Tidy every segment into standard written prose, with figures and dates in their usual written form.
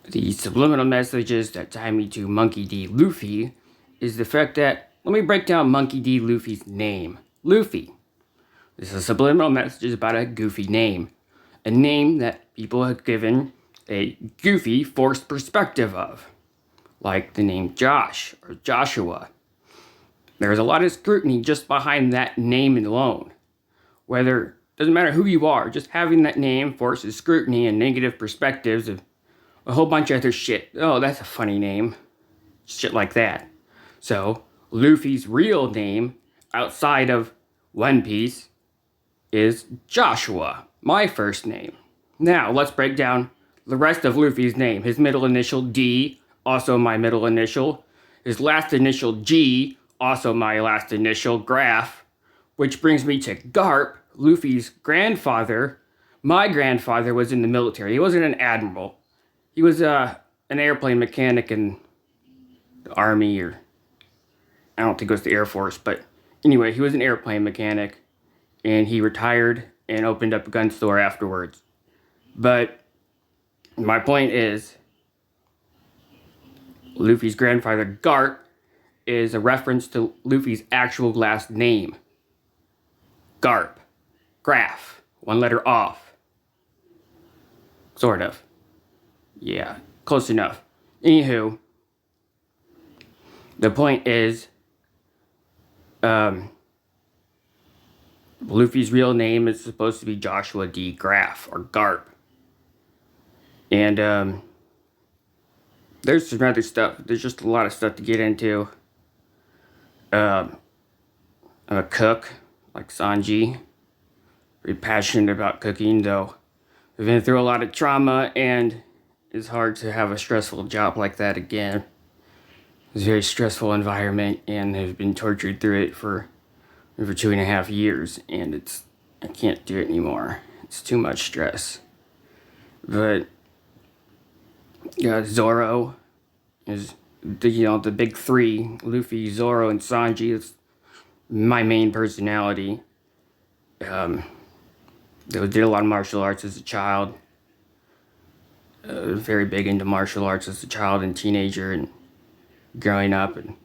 The subliminal messages that tie me to Monkey D. Luffy is the fact that, let me break down Monkey D. Luffy's name. Luffy. This is a subliminal message about a goofy name. A name that people have given a goofy, forced perspective of. Like the name Josh or Joshua. There's a lot of scrutiny just behind that name alone. Doesn't matter who you are, just having that name forces scrutiny and negative perspectives of a whole bunch of other shit. Oh, that's a funny name. Shit like that. So, Luffy's real name, outside of One Piece, is Joshua, my first name. Now, let's break down the rest of Luffy's name. His middle initial, D, also my middle initial. His last initial, G, also my last initial, Graph. Which brings me to Garp, Luffy's grandfather. My grandfather was in the military. He wasn't an admiral. He was an airplane mechanic in the Army, or I don't think it was the Air Force, but anyway, he was an airplane mechanic, and he retired and opened up a gun store afterwards. But my point is, Luffy's grandfather, Garp, is a reference to Luffy's actual last name. Garp. Graph. One letter off. Sort of. Yeah, close enough. Anywho, the point is, Luffy's real name is supposed to be Joshua D. Graph, or Garp. And, there's some other stuff. There's just a lot of stuff to get into. I'm a cook, like Sanji. Pretty passionate about cooking, though I've been through a lot of trauma, and it's hard to have a stressful job like that again. It's a very stressful environment, and I've been tortured through it for over 2.5 years, and I can't do it anymore. It's too much stress. But Zoro is the big three: Luffy, Zoro, and Sanji. It's my main personality. They did a lot of martial arts as a child. Very big into martial arts as a child and teenager and growing up, and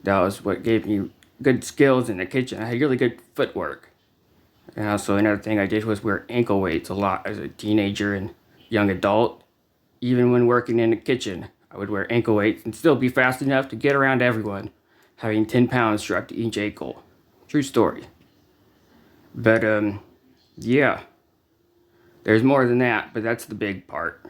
that was what gave me good skills in the kitchen. I had really good footwork. And also another thing I did was wear ankle weights a lot as a teenager and young adult. Even when working in the kitchen, I would wear ankle weights and still be fast enough to get around everyone, having 10 pounds strapped to each ankle. True story. But, yeah. There's more than that, but that's the big part.